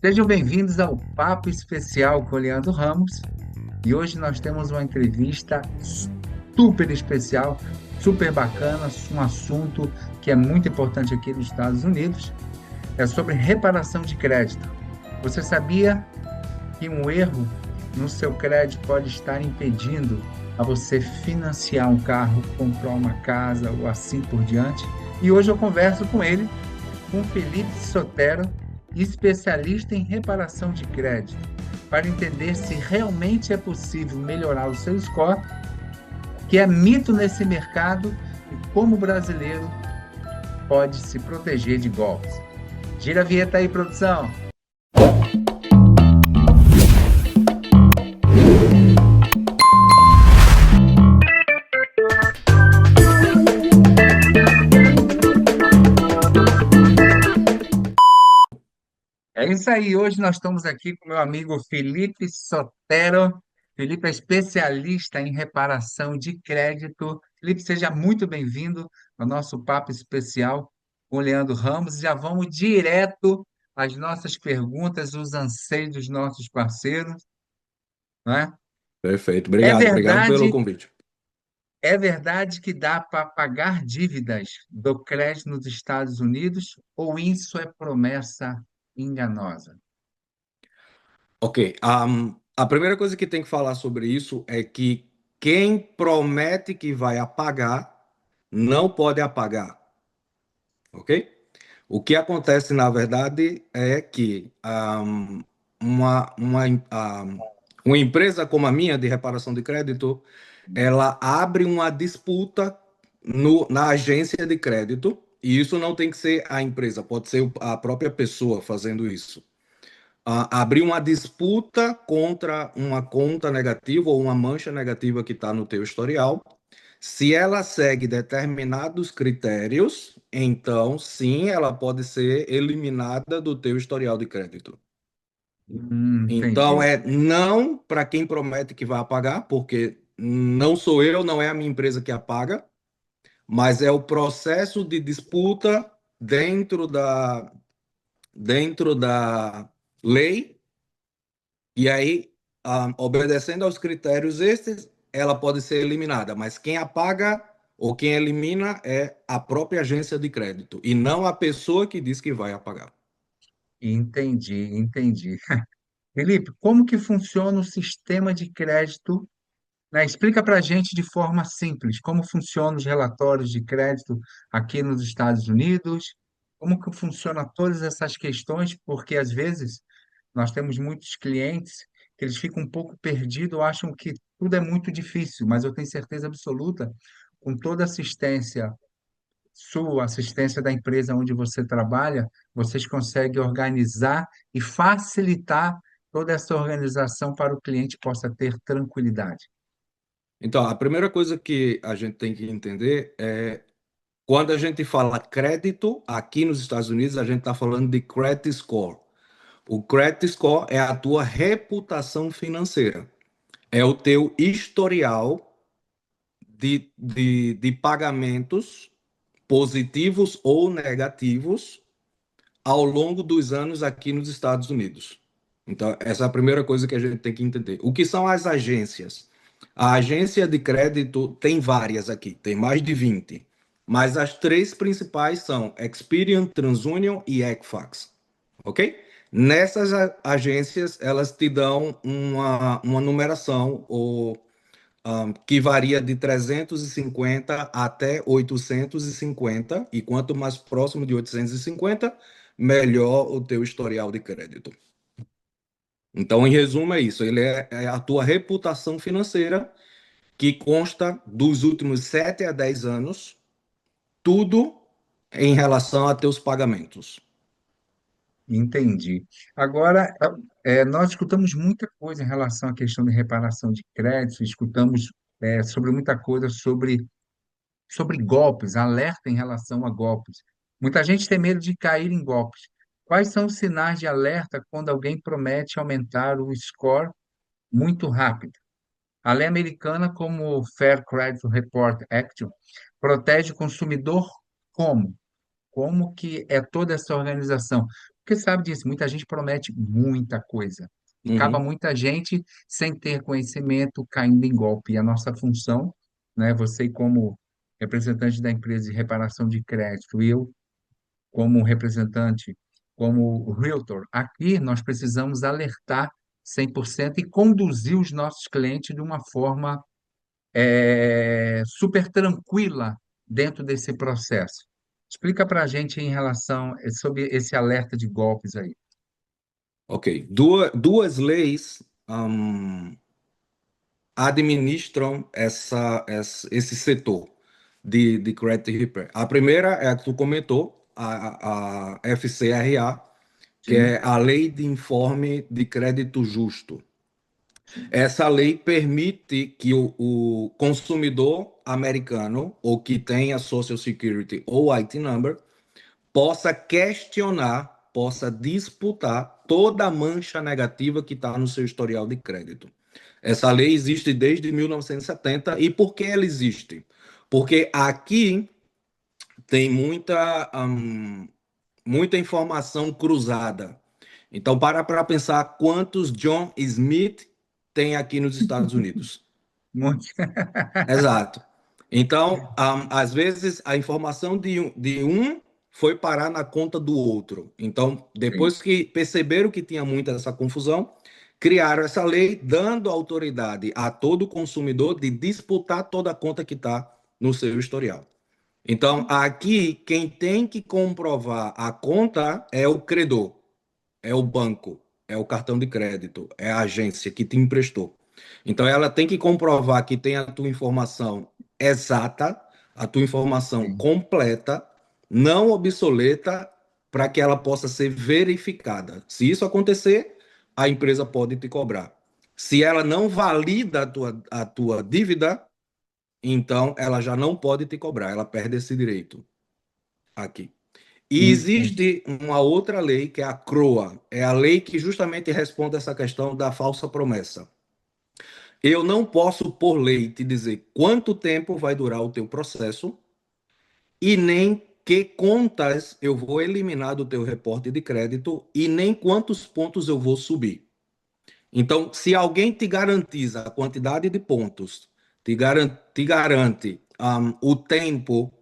Sejam bem-vindos ao Papo Especial com o Leandro Ramos. E hoje nós temos uma entrevista super especial, super bacana, um assunto que é muito importante aqui nos Estados Unidos. É sobre reparação de crédito. Você sabia que um erro no seu crédito pode estar impedindo a você financiar um carro, comprar uma casa ou assim por diante? E hoje eu converso com ele, com Felipe Sotero, especialista em reparação de crédito, para entender se realmente é possível melhorar o seu score, que é mito nesse mercado e como o brasileiro pode se proteger de golpes. Gira a vinheta aí, produção. É isso aí. Hoje nós estamos aqui com meu amigo Felipe Sotero. Felipe é especialista em reparação de crédito. Felipe, seja muito bem-vindo ao nosso papo especial com o Leandro Ramos. Já vamos direto às nossas perguntas, os anseios dos nossos parceiros, né? Perfeito, É obrigado pelo verdade, convite. é verdade que dá para pagar dívidas do crédito nos Estados Unidos ou isso é promessa enganosa? Ok, a primeira coisa que tem que falar sobre isso é que quem promete que vai apagar não pode apagar, ok? O que acontece, na verdade, é que uma empresa como a minha de reparação de crédito, ela abre uma disputa na agência de crédito, e isso não tem que ser a empresa, pode ser a própria pessoa fazendo isso. Abrir uma disputa contra uma conta negativa ou uma mancha negativa que está no teu historial. Se ela segue determinados critérios, então sim, ela pode ser eliminada do teu historial de crédito. Então Entendi. é não para quem promete que vai apagar, porque não sou eu, não é a minha empresa que apaga, mas é o processo de disputa dentro da lei. E aí, obedecendo aos critérios estes, ela pode ser eliminada, mas quem apaga ou quem elimina é a própria agência de crédito e não a pessoa que diz que vai apagar. Entendi. Felipe, como que funciona o sistema de crédito, né? Explica para a gente de forma simples como funcionam os relatórios de crédito aqui nos Estados Unidos, como que funciona todas essas questões, porque às vezes nós temos muitos clientes que eles ficam um pouco perdidos, acham que tudo é muito difícil, mas eu tenho certeza absoluta, com toda a assistência sua, assistência da empresa onde você trabalha, vocês conseguem organizar e facilitar toda essa organização para o cliente possa ter tranquilidade. Então, a primeira coisa que a gente tem que entender é quando a gente fala crédito aqui nos Estados Unidos, a gente está falando de credit score. O credit score é a tua reputação financeira, é o teu historial de pagamentos positivos ou negativos ao longo dos anos aqui nos Estados Unidos. Então, essa é a primeira coisa que a gente tem que entender. O que são as agências? A agência de crédito tem várias aqui, tem mais de 20, mas as três principais são Experian, TransUnion e Equifax, ok? Nessas agências, elas te dão uma numeração ou que varia de 350 até 850, e quanto mais próximo de 850, melhor o teu historial de crédito. Então, em resumo, é isso. Ele é a tua reputação financeira, que consta dos últimos 7 a 10 anos, tudo em relação a teus pagamentos. Entendi. Agora, nós escutamos muita coisa em relação à questão de reparação de crédito, escutamos sobre muita coisa sobre golpes, alerta em relação a golpes. Muita gente tem medo de cair em golpes. Quais são os sinais de alerta quando alguém promete aumentar o score muito rápido? A lei americana, como o Fair Credit Report Act, protege o consumidor como? Como que é toda essa organização? Porque sabe disso, muita gente promete muita coisa. E acaba Uhum. muita gente sem ter conhecimento, caindo em golpe. E a nossa função, né, você como representante da empresa de reparação de crédito, e eu como representante, como realtor, aqui nós precisamos alertar 100% e conduzir os nossos clientes de uma forma super tranquila dentro desse processo. Explica para a gente em relação sobre esse alerta de golpes aí. Ok. Duas leis administram esse setor de credit repair. A primeira é a que tu comentou, a FCRA, que Sim, é a Lei de Informe de Crédito Justo. sim, Essa lei permite que o consumidor americano, ou que tenha Social Security ou IT Number, possa questionar, possa disputar toda a mancha negativa que está no seu historial de crédito. Essa lei existe desde 1970. E por que ela existe? Porque aqui tem muita informação cruzada. Então, para pensar quantos John Smith tem aqui nos Estados Unidos. muito. Exato. Então, às vezes, a informação de um foi parar na conta do outro. Então, Sim, depois que perceberam que tinha muita essa confusão, criaram essa lei, dando autoridade a todo consumidor de disputar toda a conta que está no seu historial. Então, aqui, quem tem que comprovar a conta é o credor, é o banco, é o cartão de crédito, é a agência que te emprestou. Então, ela tem que comprovar que tem a tua informação exata, a tua informação sim. completa, não obsoleta, para que ela possa ser verificada. Se isso acontecer, a empresa pode te cobrar. Se ela não valida a tua dívida, então ela já não pode te cobrar, ela perde esse direito aqui. E Entendi. existe uma outra lei, que é a CROA, é a lei que justamente responde a essa questão da falsa promessa. Eu não posso, por lei, te dizer quanto tempo vai durar o teu processo e nem que contas eu vou eliminar do teu reporte de crédito e nem quantos pontos eu vou subir. Então, se alguém te garantiza a quantidade de pontos, te garante o tempo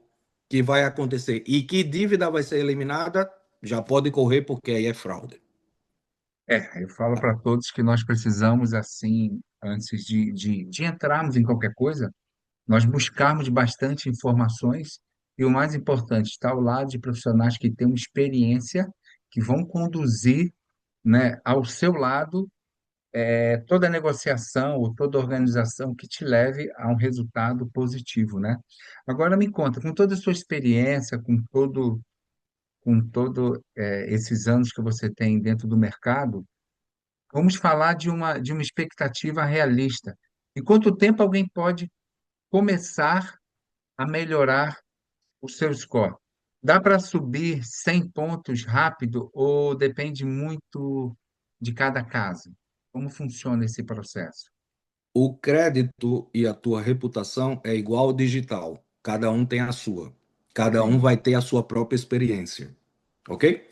que vai acontecer e que dívida vai ser eliminada, já pode correr, porque aí é fraude. Eu falo para todos que nós precisamos, assim, antes de entrarmos em qualquer coisa, nós buscarmos bastante informações e, o mais importante, estar ao lado de profissionais que têm experiência, que vão conduzir, né, ao seu lado toda negociação ou toda organização que te leve a um resultado positivo, né? Agora me conta, com toda a sua experiência, com todo esses anos que você tem dentro do mercado, vamos falar de uma expectativa realista. Em quanto tempo alguém pode começar a melhorar o seu score? Dá para subir 100 pontos rápido ou depende muito de cada caso? Como funciona esse processo? O crédito e a tua reputação é igual ao digital. Cada um tem a sua. Cada um Sim, vai ter a sua própria experiência. Ok?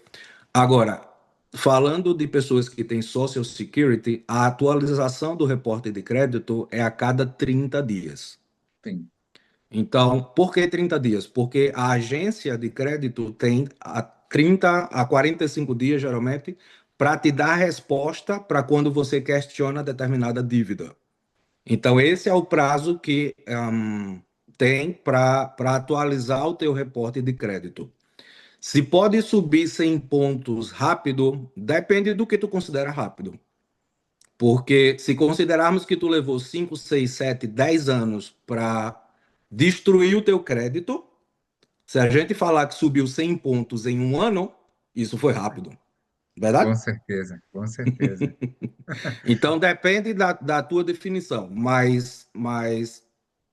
Agora, falando de pessoas que têm Social Security, a atualização do reporte de crédito é a cada 30 dias. sim. Então, por que 30 dias? Porque a agência de crédito tem a 30 a 45 dias, geralmente, para te dar resposta para quando você questiona determinada dívida. Então, esse é o prazo que tem para atualizar o teu reporte de crédito. Se pode subir 100 pontos rápido, depende do que tu considera rápido. Porque se considerarmos que tu levou 5, 6, 7, 10 anos para destruir o teu crédito, se a gente falar que subiu 100 pontos em um ano, isso foi rápido, Com verdade? certeza, com certeza. Então depende da tua definição, mas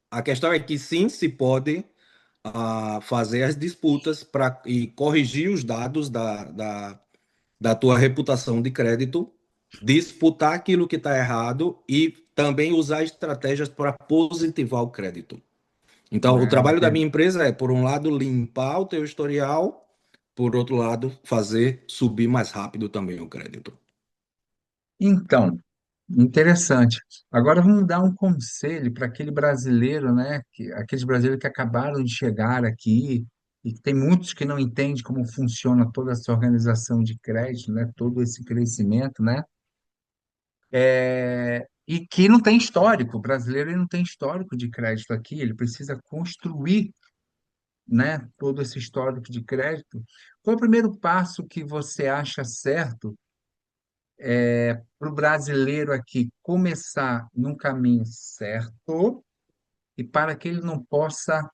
a questão é que sim, se pode fazer as disputas e corrigir os dados da tua reputação de crédito, disputar aquilo que está errado e também usar estratégias para positivar o crédito. Então, o Né? trabalho da minha empresa é, por um lado, limpar o teu historial, por outro lado, fazer subir mais rápido também o crédito. Então, interessante. Agora vamos dar um conselho para aquele brasileiro, né? Aqueles brasileiros que acabaram de chegar aqui e que tem muitos que não entendem como funciona toda essa organização de crédito, né? Todo esse crescimento, né? E que não tem histórico. O brasileiro ele não tem histórico de crédito aqui. Ele precisa construir, né? Todo esse histórico de crédito. Qual é o primeiro passo que você acha certo para o brasileiro aqui começar num caminho certo e para que ele não possa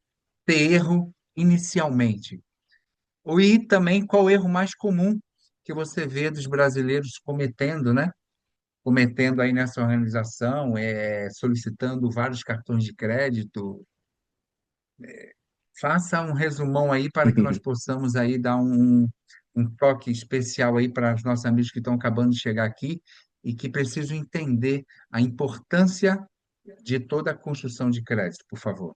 ter erro inicialmente? E também qual o erro mais comum que você vê dos brasileiros cometendo, né? Cometendo aí nessa organização, solicitando vários cartões de crédito. Faça um resumão aí para que nós possamos aí dar um toque especial aí para os nossos amigos que estão acabando de chegar aqui e que precisam entender a importância de toda a construção de crédito, por favor.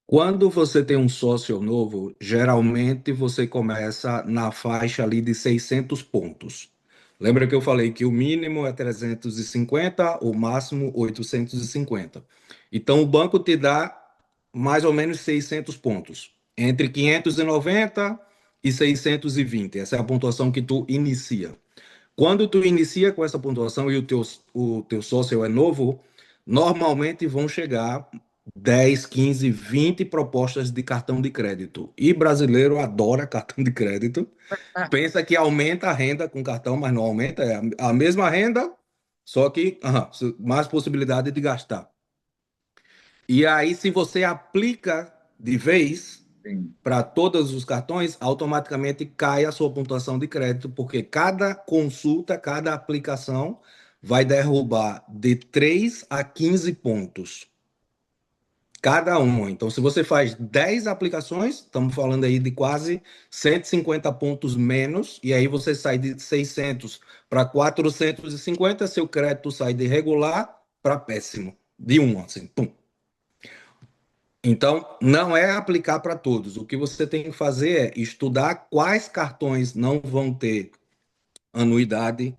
Quando você tem um sócio novo, geralmente você começa na faixa ali de 600 pontos. Lembra que eu falei que o mínimo é 350, o máximo 850. Então o banco te dá mais ou menos 600 pontos, entre 590 e 620. Essa é a pontuação que tu inicia. Quando tu inicia com essa pontuação e o teu sócio é novo, normalmente vão chegar 10, 15, 20 propostas de cartão de crédito. E brasileiro adora cartão de crédito. Pensa que aumenta a renda com cartão, mas não aumenta. É a mesma renda, só que mais possibilidade de gastar. E aí, se você aplica de vez Sim. para todos os cartões, automaticamente cai a sua pontuação de crédito, porque cada consulta, cada aplicação vai derrubar de 3 a 15 pontos. Cada uma. Então, se você faz 10 aplicações, estamos falando aí de quase 150 pontos menos, e aí você sai de 600 para 450, seu crédito sai de regular para péssimo. De um, assim, pum. Então, não é aplicar para todos. O que você tem que fazer é estudar quais cartões não vão ter anuidade,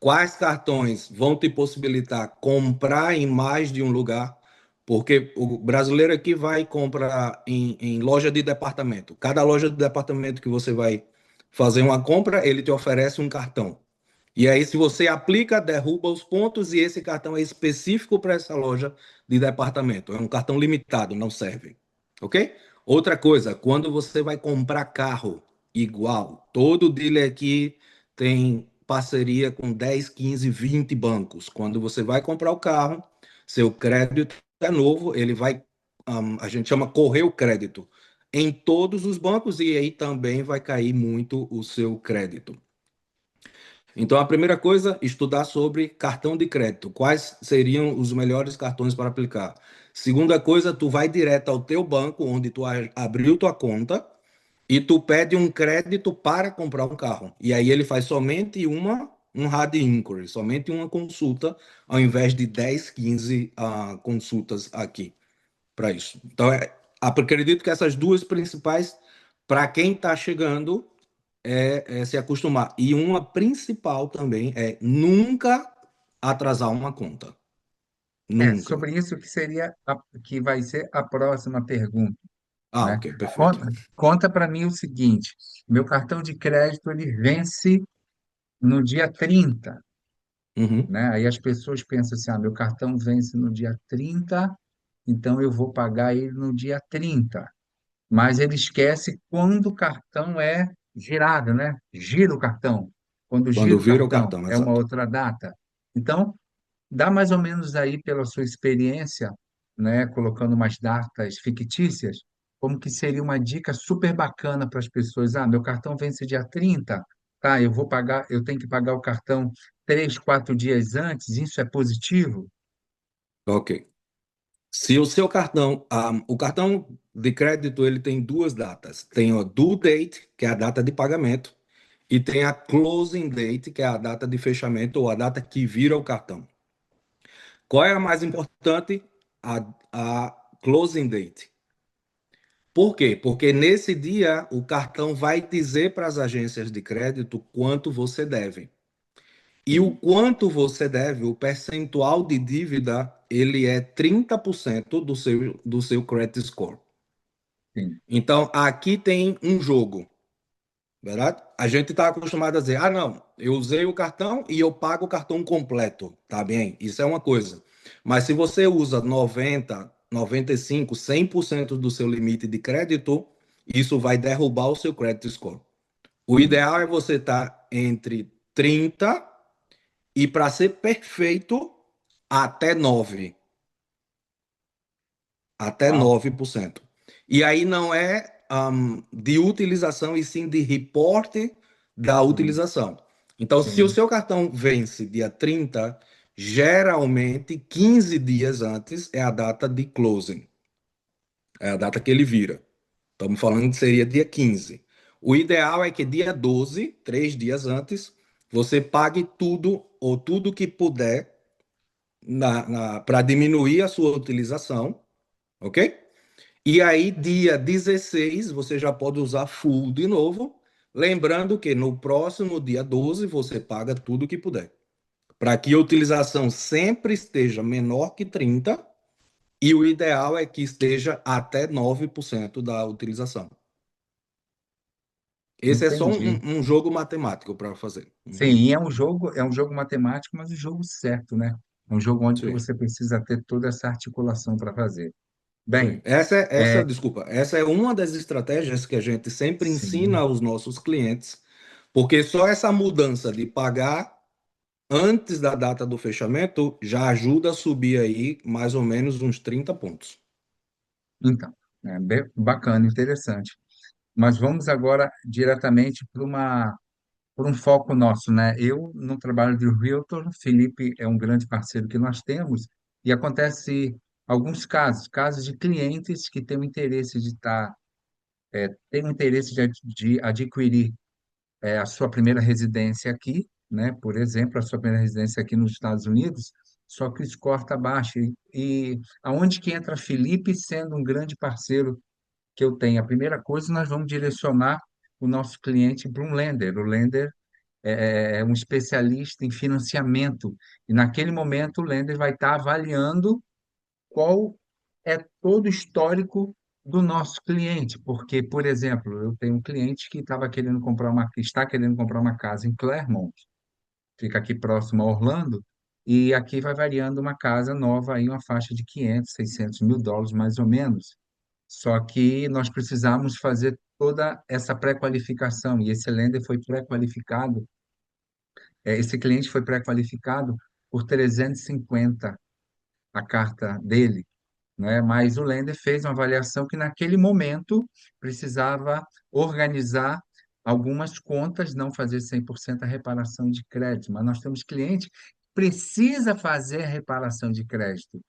quais cartões vão te possibilitar comprar em mais de um lugar, porque o brasileiro aqui vai comprar em loja de departamento. Cada loja de departamento que você vai fazer uma compra, ele te oferece um cartão. E aí, se você aplica, derruba os pontos e esse cartão é específico para essa loja de departamento. É um cartão limitado, não serve. Ok? Outra coisa, quando você vai comprar carro, igual. Todo dealer aqui tem parceria com 10, 15, 20 bancos. Quando você vai comprar o carro, seu crédito é novo, ele vai, a gente chama correr o crédito em todos os bancos e aí também vai cair muito o seu crédito. Então, a primeira coisa, estudar sobre cartão de crédito. Quais seriam os melhores cartões para aplicar? Segunda coisa, tu vai direto ao teu banco, onde tu abriu tua conta, e tu pede um crédito para comprar um carro. E aí ele faz somente um hard inquiry, somente uma consulta, ao invés de 10, 15 consultas aqui para isso. Então, acredito que essas duas principais, para quem está chegando, é se acostumar. E uma principal também é nunca atrasar uma conta. Nunca. Sobre isso que seria que vai ser a próxima pergunta, Ah, né? ok, perfeito. Conta para mim o seguinte: meu cartão de crédito ele vence no dia 30, Uhum. né? Aí as pessoas pensam assim: meu cartão vence no dia 30, então eu vou pagar ele no dia 30. Mas ele esquece quando o cartão é girado, né? Gira o cartão. Quando gira Quando o vira o cartão, cartão, é uma exato. outra data. Então, dá mais ou menos aí pela sua experiência, né? Colocando umas datas fictícias, como que seria uma dica super bacana para as pessoas. Meu cartão vence dia 30, tá? Eu vou pagar, eu tenho que pagar o cartão 3, 4 dias antes, isso é positivo? Ok. Se o seu cartão, o cartão de crédito, ele tem duas datas. Tem a due date, que é a data de pagamento, e tem a closing date, que é a data de fechamento ou a data que vira o cartão. Qual é a mais importante? A closing date. Por quê? Porque nesse dia o cartão vai dizer para as agências de crédito quanto você deve. E o Sim, quanto você deve, o percentual de dívida, ele é 30% do seu credit score. sim. Então, aqui tem um jogo, verdade? A gente está acostumado a dizer, ah, não, eu usei o cartão e eu pago o cartão completo, tá bem? Isso é uma coisa. Mas se você usa 90, 95, 100% do seu limite de crédito, isso vai derrubar o seu credit score. O Sim. ideal é você estar entre 30 e, para ser perfeito, até 9, até Uau. 9%. E aí não é de utilização, e sim de reporte da Sim, utilização. Então, se o sim. seu cartão vence dia 30, geralmente 15 dias antes é a data de closing, é a data que ele vira. Estamos falando que seria dia 15. O ideal é que dia 12, 3 dias antes, você pague tudo ou tudo que puder para diminuir a sua utilização, ok? E aí, dia 16 você já pode usar full de novo. Lembrando que no próximo dia 12 você paga tudo que puder. Para que a utilização sempre esteja menor que 30, e o ideal é que esteja até 9% da utilização. Esse é só Entendi. um jogo matemático para fazer. Sim, Uhum. e é um jogo matemático, mas um jogo certo, né? É um jogo onde que Sim, você precisa ter toda essa articulação para fazer. sim. Bem, Essa, é, desculpa, essa é uma das estratégias que a gente sempre ensina sim. aos nossos clientes, porque só essa mudança de pagar antes da data do fechamento já ajuda a subir aí mais ou menos uns 30 pontos. Então, é bem bacana, interessante. Mas vamos agora diretamente para um foco nosso, né? Eu, no trabalho de Realtor, o Felipe é um grande parceiro que nós temos, e acontece alguns casos de clientes que têm o interesse de estar, têm o interesse de adquirir a sua primeira residência aqui, né? Por exemplo, a sua primeira residência aqui nos Estados Unidos, só que o score está baixo. E aonde que entra Felipe sendo um grande parceiro que eu tenho? A primeira coisa, nós vamos direcionar o nosso cliente para um lender. O lender é um especialista em financiamento, e naquele momento o lender vai estar avaliando qual é todo o histórico do nosso cliente, porque, por exemplo, eu tenho um cliente que está querendo comprar uma casa em Claremont, fica aqui próximo a Orlando, e aqui vai variando uma casa nova aí, uma faixa de 500, 600 mil dólares mais ou menos. Só que nós precisamos fazer toda essa pré-qualificação, e esse lender foi pré-qualificado, esse cliente foi pré-qualificado por 350 a carta dele, né? Mas o lender fez uma avaliação que naquele momento precisava organizar algumas contas, não fazer 100% a reparação de crédito, mas nós temos cliente que precisa fazer a reparação de crédito.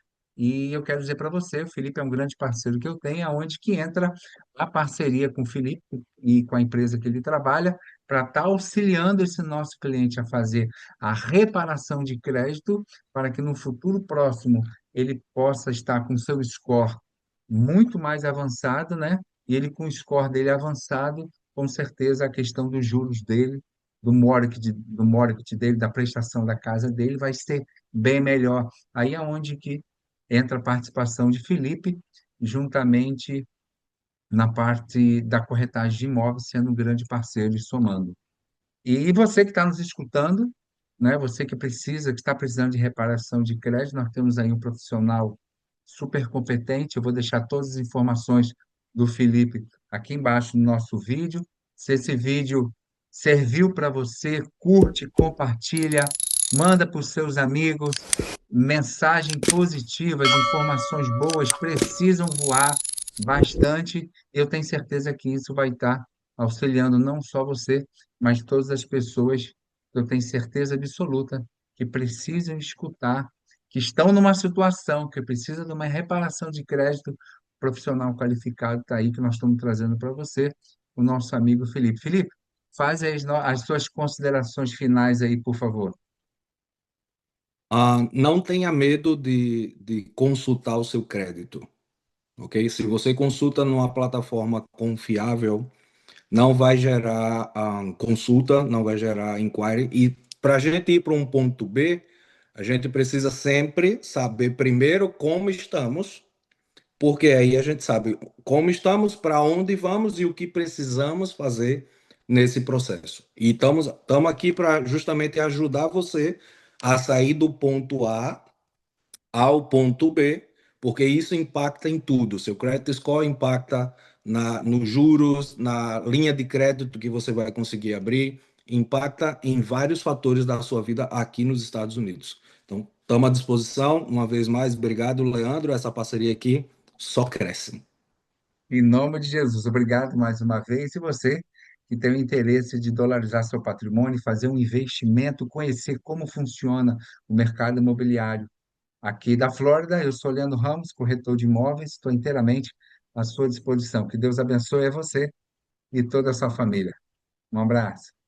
E eu quero dizer para você, o Felipe é um grande parceiro que eu tenho, aonde que entra a parceria com o Felipe e com a empresa que ele trabalha, para estar auxiliando esse nosso cliente a fazer a reparação de crédito, para que no futuro próximo ele possa estar com seu score muito mais avançado, né? E ele com o score dele avançado, com certeza a questão dos juros dele, do mortgage dele, da prestação da casa dele vai ser bem melhor. Aí é onde que entra a participação de Felipe, juntamente na parte da corretagem de imóveis, sendo um grande parceiro e somando. E você que está nos escutando, né? Você que precisa, que está precisando de reparação de crédito, nós temos aí um profissional super competente. Eu vou deixar todas as informações do Felipe aqui embaixo no nosso vídeo. Se esse vídeo serviu para você, curte, compartilha, manda para os seus amigos. Mensagem positivas, informações boas precisam voar bastante. Eu tenho certeza que isso vai estar auxiliando não só você, mas todas as pessoas que eu tenho certeza absoluta que precisam escutar, que estão numa situação que precisa de uma reparação de crédito, profissional qualificado está aí que nós estamos trazendo para você, o nosso amigo Felipe. Felipe, faz aí as suas considerações finais aí, por favor. Não tenha medo de consultar o seu crédito. ok? Se você consulta numa plataforma confiável, não vai gerar consulta, não vai gerar inquiry. E para a gente ir para um ponto B, a gente precisa sempre saber primeiro como estamos, porque aí a gente sabe como estamos, para onde vamos e o que precisamos fazer nesse processo. E estamos aqui para justamente ajudar você a sair do ponto A ao ponto B, porque isso impacta em tudo. Seu credit score impacta nos juros, na linha de crédito que você vai conseguir abrir, impacta em vários fatores da sua vida aqui nos Estados Unidos. Então, estamos à disposição. Uma vez mais, obrigado, Leandro. Essa parceria aqui só cresce. Em nome de Jesus, obrigado mais uma vez. E você que tem o interesse de dolarizar seu patrimônio, fazer um investimento, conhecer como funciona o mercado imobiliário aqui da Flórida, eu sou Leandro Ramos, corretor de imóveis, estou inteiramente à sua disposição. Que Deus abençoe a você e toda a sua família. Um abraço.